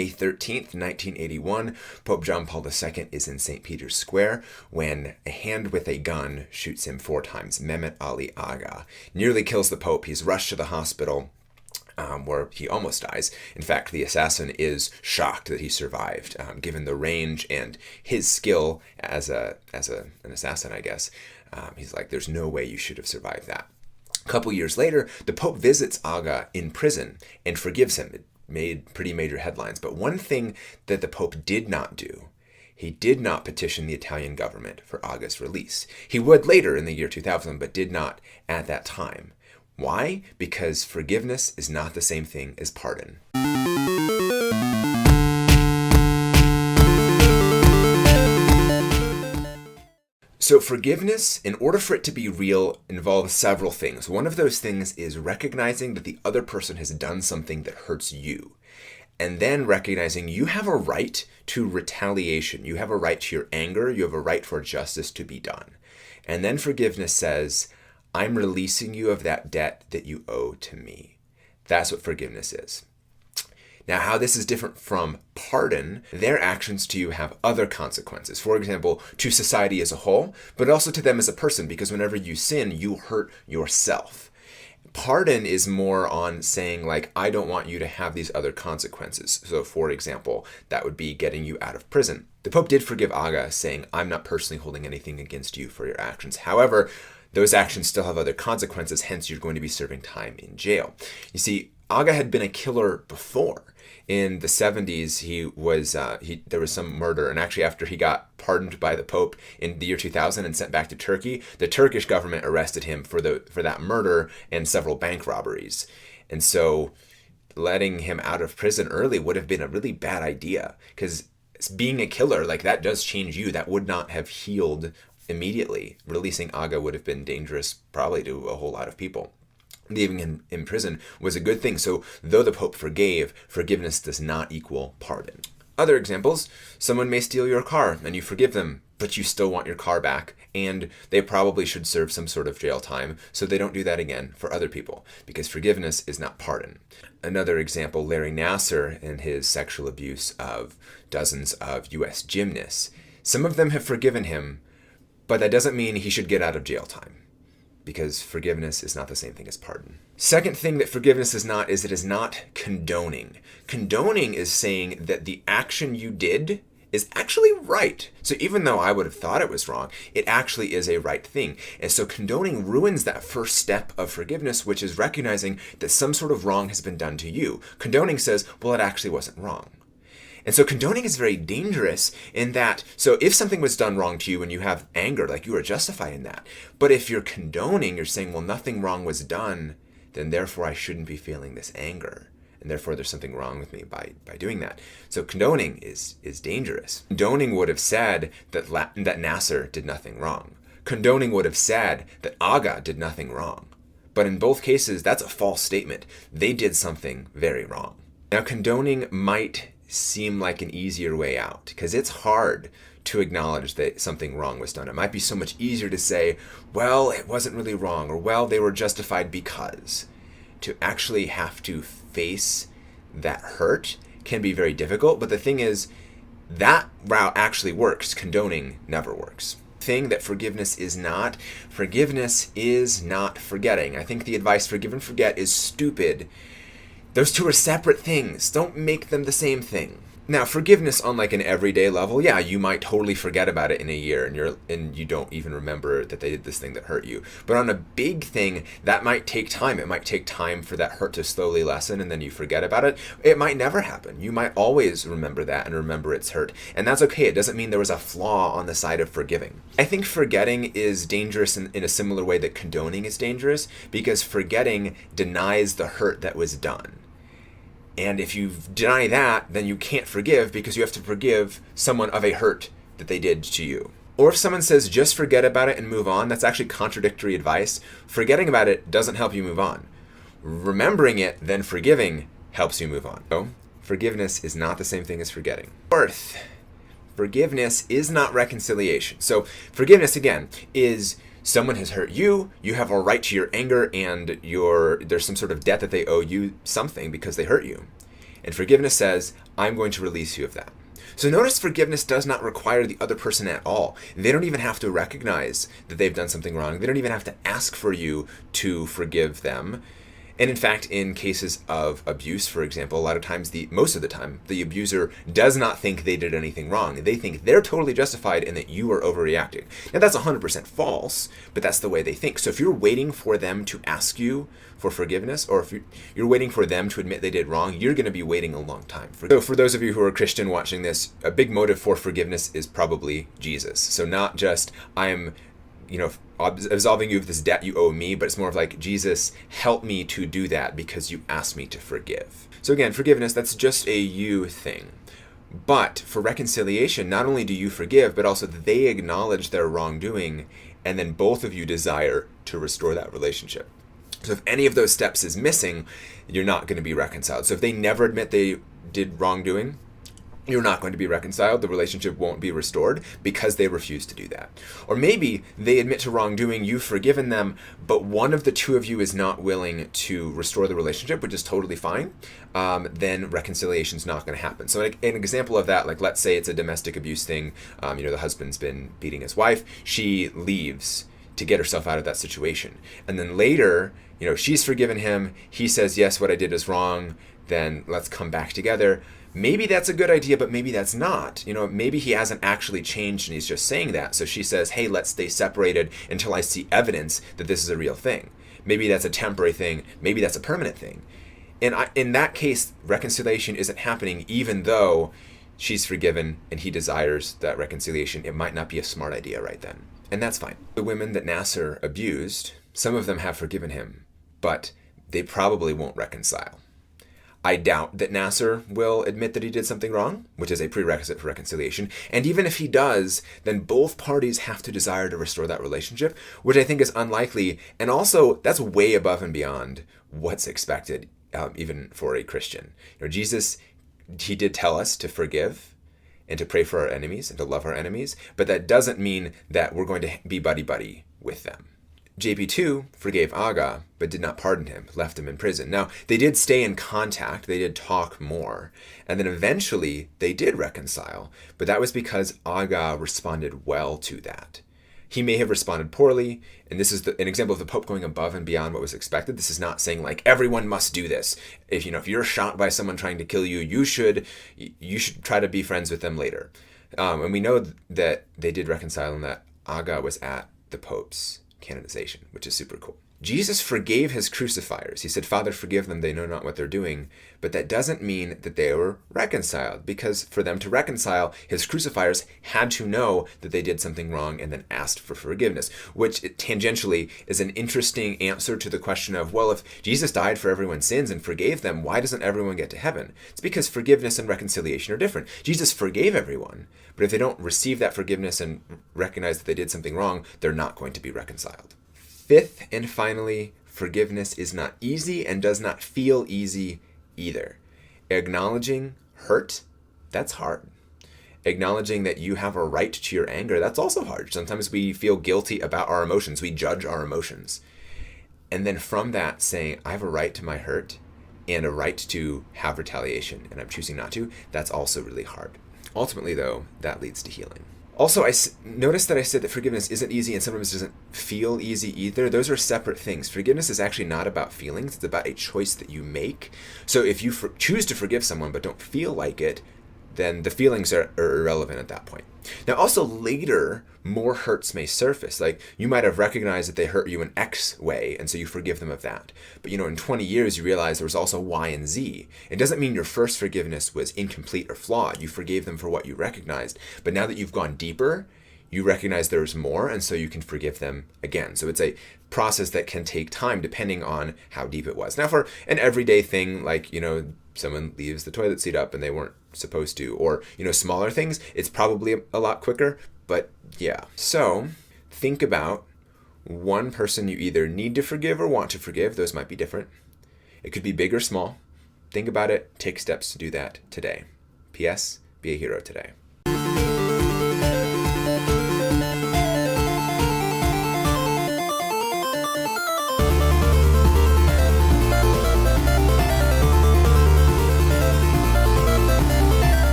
May 13th, 1981, Pope John Paul II is in St. Peter's Square when a hand with a gun shoots him 4 times. Mehmet Ali Aga nearly kills the Pope. He's rushed to the hospital, where he almost dies. In fact, the assassin is shocked that he survived, given the range and his skill as an assassin, I guess. He's like, there's no way you should have survived that. A couple years later, the Pope visits Aga in prison and forgives him. It made pretty major headlines. But one thing that the Pope did not do, he did not petition the Italian government for Aga's release. He would later in the year 2000, but did not at that time. Why? Because forgiveness is not the same thing as pardon. So forgiveness, in order for it to be real, involves several things. One of those things is recognizing that the other person has done something that hurts you. And then recognizing you have a right to retaliation. You have a right to your anger. You have a right for justice to be done. And then forgiveness says, I'm releasing you of that debt that you owe to me. That's what forgiveness is. Now, how this is different from pardon, their actions to you have other consequences. For example, to society as a whole, but also to them as a person, because whenever you sin, you hurt yourself. Pardon is more on saying, like, I don't want you to have these other consequences. So, for example, that would be getting you out of prison. The Pope did forgive Aga, saying, I'm not personally holding anything against you for your actions. However, those actions still have other consequences, hence you're going to be serving time in jail. You see, Aga had been a killer before. In the 70s, there was some murder, and actually after he got pardoned by the Pope in the year 2000 and sent back to Turkey, the Turkish government arrested him for that murder and several bank robberies. And so letting him out of prison early would have been a really bad idea, because being a killer, like, that does change you. That would not have healed immediately. Releasing Aga would have been dangerous probably to a whole lot of people. Leaving him in prison was a good thing. So though the Pope forgave, forgiveness does not equal pardon. Other examples, someone may steal your car and you forgive them, but you still want your car back, and they probably should serve some sort of jail time so they don't do that again for other people, because forgiveness is not pardon. Another example, Larry Nasser and his sexual abuse of dozens of U.S. gymnasts. Some of them have forgiven him, but that doesn't mean he should get out of jail time, because forgiveness is not the same thing as pardon. Second thing that forgiveness is not is it is not condoning. Condoning is saying that the action you did is actually right. So even though I would have thought it was wrong, it actually is a right thing. And so condoning ruins that first step of forgiveness, which is recognizing that some sort of wrong has been done to you. Condoning says, well, it actually wasn't wrong. And so condoning is very dangerous in that, so if something was done wrong to you and you have anger, like, you are justified in that. But if you're condoning, you're saying, well, nothing wrong was done, then therefore I shouldn't be feeling this anger. And therefore there's something wrong with me by doing that. So condoning is dangerous. Condoning would have said that Nasser did nothing wrong. Condoning would have said that Aga did nothing wrong. But in both cases, that's a false statement. They did something very wrong. Now, condoning might seem like an easier way out, because it's hard to acknowledge that something wrong was done. It might be so much easier to say, well, it wasn't really wrong, or well, they were justified because. To actually have to face that hurt can be very difficult, but the thing is, that route actually works. Condoning never works. Thing that forgiveness is not forgetting. I think the advice forgive and forget is stupid. Those two are separate things. Don't make them the same thing. Now, forgiveness on like an everyday level, yeah, you might totally forget about it in a year and you don't even remember that they did this thing that hurt you. But on a big thing, that might take time. It might take time for that hurt to slowly lessen and then you forget about it. It might never happen. You might always remember that and remember it's hurt. And that's okay. It doesn't mean there was a flaw on the side of forgiving. I think forgetting is dangerous in a similar way that condoning is dangerous, because forgetting denies the hurt that was done. And if you deny that, then you can't forgive, because you have to forgive someone of a hurt that they did to you. Or if someone says, just forget about it and move on, that's actually contradictory advice. Forgetting about it doesn't help you move on. Remembering it, then forgiving, helps you move on. So, forgiveness is not the same thing as forgetting. Fourth, forgiveness is not reconciliation. So, forgiveness, again, is someone has hurt you, you have a right to your anger, and there's some sort of debt that they owe you something because they hurt you. And forgiveness says, I'm going to release you of that. So notice forgiveness does not require the other person at all. They don't even have to recognize that they've done something wrong. They don't even have to ask for you to forgive them. And in fact, in cases of abuse, for example, a lot of times, most of the time, the abuser does not think they did anything wrong. They think they're totally justified and that you are overreacting. Now, that's 100% false, but that's the way they think. So if you're waiting for them to ask you for forgiveness, or if you're waiting for them to admit they did wrong, you're going to be waiting a long time. So for those of you who are Christian watching this, a big motive for forgiveness is probably Jesus. So not just, I am absolving you of this debt you owe me, but it's more of like, Jesus, help me to do that because you asked me to forgive. So again, forgiveness, that's just a you thing. But for reconciliation, not only do you forgive, but also they acknowledge their wrongdoing, and then both of you desire to restore that relationship. So if any of those steps is missing, you're not going to be reconciled. So if they never admit they did wrongdoing, you're not going to be reconciled. The relationship won't be restored because they refuse to do that. Or maybe they admit to wrongdoing, you've forgiven them, but one of the two of you is not willing to restore the relationship, which is totally fine. Then reconciliation is not going to happen. So an example of that, like let's say it's a domestic abuse thing. The husband's been beating his wife. She leaves to get herself out of that situation. And then later, she's forgiven him. He says, yes, what I did is wrong. Then let's come back together. Maybe that's a good idea, but maybe that's not. Maybe he hasn't actually changed and he's just saying that. So she says, hey, let's stay separated until I see evidence that this is a real thing. Maybe that's a temporary thing. Maybe that's a permanent thing. And in that case, reconciliation isn't happening even though she's forgiven and he desires that reconciliation. It might not be a smart idea right then. And that's fine. The women that Nasser abused, some of them have forgiven him, but they probably won't reconcile. I doubt that Nasser will admit that he did something wrong, which is a prerequisite for reconciliation. And even if he does, then both parties have to desire to restore that relationship, which I think is unlikely. And also, that's way above and beyond what's expected, even for a Christian. Jesus, he did tell us to forgive and to pray for our enemies and to love our enemies, but that doesn't mean that we're going to be buddy-buddy with them. JPII forgave Aga, but did not pardon him, left him in prison. Now, they did stay in contact, they did talk more, and then eventually they did reconcile, but that was because Aga responded well to that. He may have responded poorly, and this is an example of the Pope going above and beyond what was expected. This is not saying like everyone must do this. If you're shot by someone trying to kill you, you should try to be friends with them later. And we know that they did reconcile and that Aga was at the Pope's canonization, which is super cool. Jesus forgave his crucifiers. He said, Father, forgive them, they know not what they're doing. But that doesn't mean that they were reconciled, because for them to reconcile, his crucifiers had to know that they did something wrong and then asked for forgiveness, which tangentially is an interesting answer to the question of, well, if Jesus died for everyone's sins and forgave them, why doesn't everyone get to heaven? It's because forgiveness and reconciliation are different. Jesus forgave everyone, but if they don't receive that forgiveness and recognize that they did something wrong, they're not going to be reconciled. Fifth and finally, forgiveness is not easy and does not feel easy either. Acknowledging hurt, that's hard. Acknowledging that you have a right to your anger, that's also hard. Sometimes we feel guilty about our emotions. We judge our emotions. And then from that saying, I have a right to my hurt and a right to have retaliation, and I'm choosing not to, that's also really hard. Ultimately, though, that leads to healing. Also, notice that I said that forgiveness isn't easy and sometimes doesn't feel easy either. Those are separate things. Forgiveness is actually not about feelings. It's about a choice that you make. So if you choose to forgive someone but don't feel like it, then the feelings are irrelevant at that point. Now, also later, more hurts may surface. Like, you might have recognized that they hurt you in X way, and so you forgive them of that. But, in 20 years, you realize there was also Y and Z. It doesn't mean your first forgiveness was incomplete or flawed. You forgave them for what you recognized. But now that you've gone deeper, you recognize there's more, and so you can forgive them again. So it's a process that can take time depending on how deep it was. Now, for an everyday thing, like, someone leaves the toilet seat up and they weren't supposed to, or, smaller things, it's probably a lot quicker, but yeah. So think about one person you either need to forgive or want to forgive. Those might be different. It could be big or small. Think about it. Take steps to do that today. P.S. Be a hero today.